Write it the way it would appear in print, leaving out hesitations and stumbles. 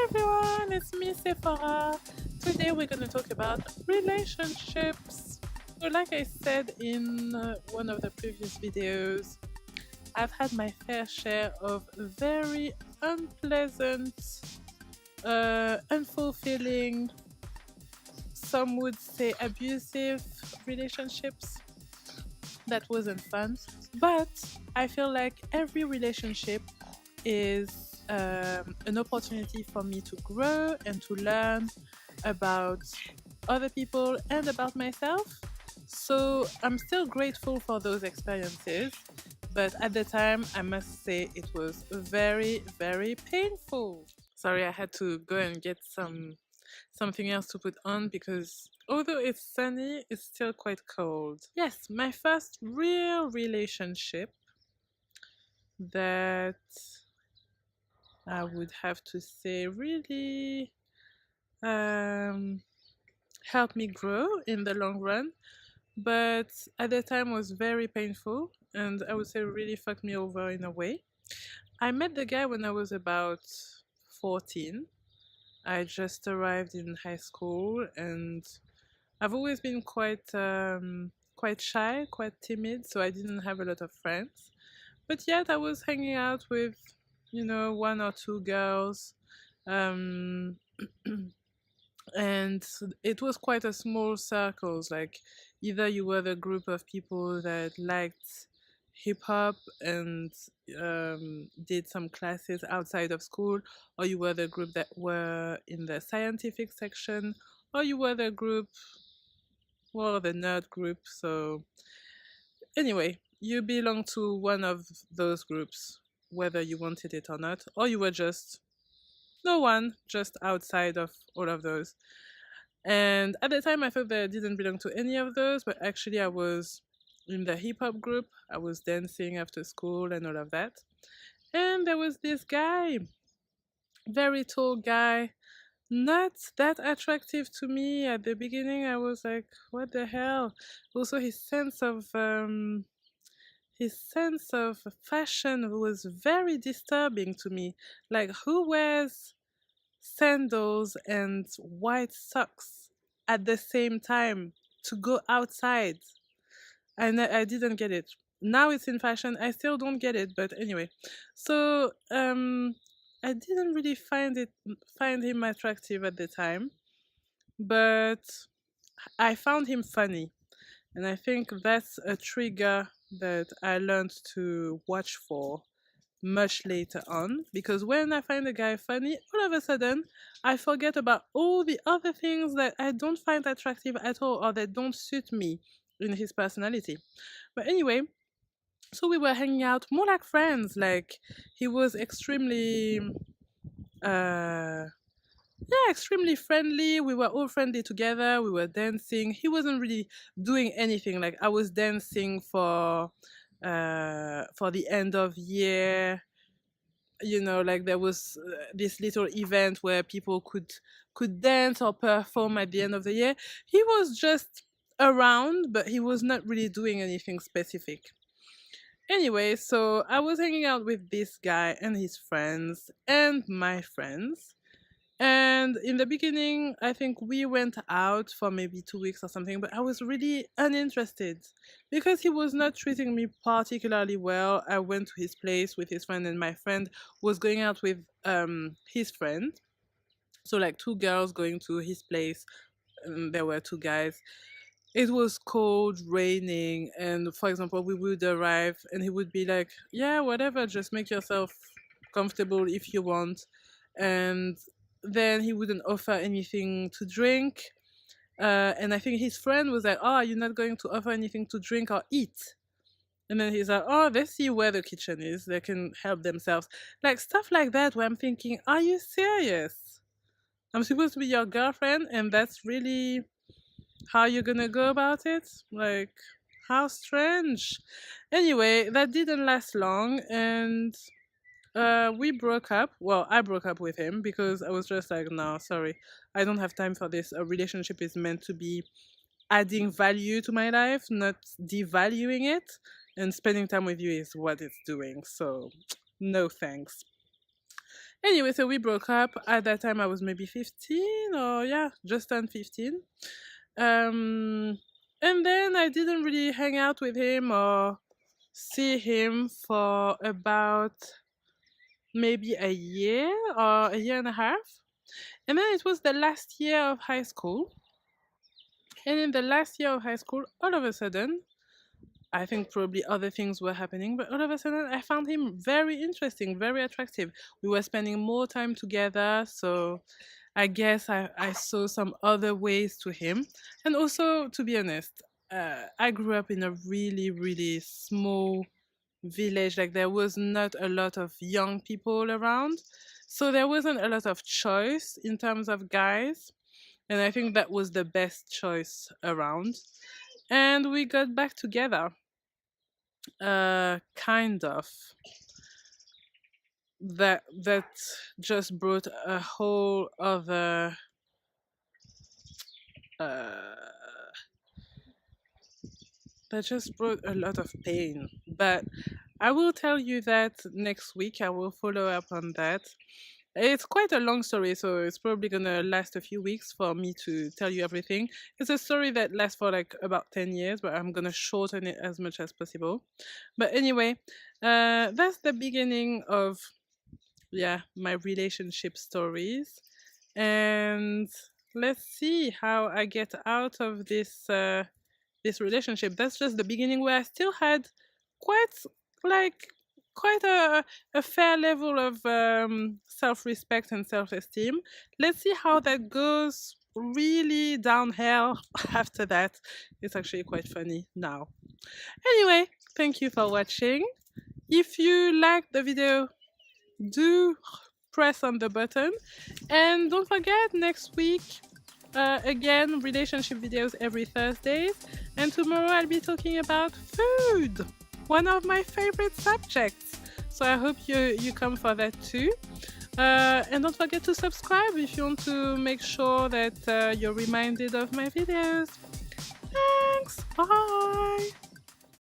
everyone, it's me Sephora. Today we're going to talk about relationships. So like I said in one of the previous videos, I've had my fair share of very unpleasant, unfulfilling, some would say abusive relationships. That wasn't fun. But I feel like every relationship is an opportunity for me to grow and to learn about other people and about myself. So I'm still grateful for those experiences, but at the time, I must say it was very, very painful. Sorry, I had to go and get something else to put on because although it's sunny, it's still quite cold. Yes, my first real relationship that I would have to say really um, helped me grow in the long run, but at the time was very painful and I would say really fucked me over in a way. I met the guy when I was about 14. I just arrived in high school and I've always been quite shy, quite timid, so I didn't have a lot of friends. But yet I was hanging out with, one or two girls. Um, and it was quite a small circles, like either you were the group of people that liked hip hop and did some classes outside of school, or you were the group that were in the scientific section, or you were the group, well, the nerd group. So anyway, you belong to one of those groups, whether you wanted it or not, or you were just no one, just outside of all of those. And at the time, I thought that I didn't belong to any of those, but actually, I was in the hip hop group. I was dancing after school and all of that. And there was this guy, very tall guy, not that attractive to me at the beginning. I was like, what the hell? Also, his sense of fashion was very disturbing to me. Like, who wears sandals and white socks at the same time to go outside? I didn't get it. Now it's in fashion. I still don't get it, but anyway. So I didn't really find him attractive at the time, but I found him funny. And I think that's a trigger that I learned to watch for much later on, because when I find a guy funny, all of a sudden I forget about all the other things that I don't find attractive at all or that don't suit me in his personality. But anyway, so we were hanging out more like friends. Like he was uh extremely friendly. We were all friendly together. We were dancing. He wasn't really doing anything. Like I was dancing for the end of year, like there was this little event where people could dance or perform at the end of the year. He was just around, but he was not really doing anything specific. Anyway, so I was hanging out with this guy and his friends and my friends. And in the beginning, I think we went out for maybe 2 weeks or something, but I was really uninterested because he was not treating me particularly well. I went to his place with his friend, and my friend was going out with his friend. So, like, two girls going to his place, and there were two guys. It was cold, raining, and for example, we would arrive and he would be like, yeah, whatever, just make yourself comfortable if you want. And then he wouldn't offer anything to drink. And I think his friend was like, oh, you're not going to offer anything to drink or eat. And then he's like, oh, let's see where the kitchen is. They can help themselves. Like stuff like that, where I'm thinking, are you serious? I'm supposed to be your girlfriend, and that's really how you're gonna go about it? Like, how strange. Anyway, that didn't last long, and we broke up. Well, I broke up with him because I was just like, no, sorry, I don't have time for this. A relationship is meant to be adding value to my life, not devaluing it. And spending time with you is what it's doing. So, no thanks. Anyway, so we broke up. At that time, I was maybe 15, or yeah, just turned 15. Um, and then I didn't really hang out with him or see him for about maybe a year or a year and a half. And then it was the last year of high school. And in the last year of high school, all of a sudden, I think probably other things were happening, but all of a sudden I found him very interesting, very attractive. We were spending more time together, so I guess I saw some other ways to him. And also, to be honest, I grew up in a really, really small village. Like, there was not a lot of young people around. So there wasn't a lot of choice in terms of guys. And I think that was the best choice around. And we got back together. Kind of. That just brought a whole other uh that just brought a lot of pain. But I will tell you that next week. I will follow up on that. It's quite a long story, so it's probably gonna last a few weeks for me to tell you everything. It's a story that lasts for like about 10 years, but I'm gonna shorten it as much as possible. But anyway, that's the beginning of, yeah, my relationship stories. And let's see how I get out of this relationship. That's just the beginning, where I still had quite like quite a fair level of self-respect and self-esteem. Let's see how that goes really downhill after that. It's actually quite funny now. Anyway, thank you for watching. If you liked the video, do press on the button, and don't forget, next week, again, relationship videos every Thursdays, and tomorrow I'll be talking about food, one of my favorite subjects. So I hope you come for that too. And don't forget to subscribe if you want to make sure that you're reminded of my videos. Thanks, bye.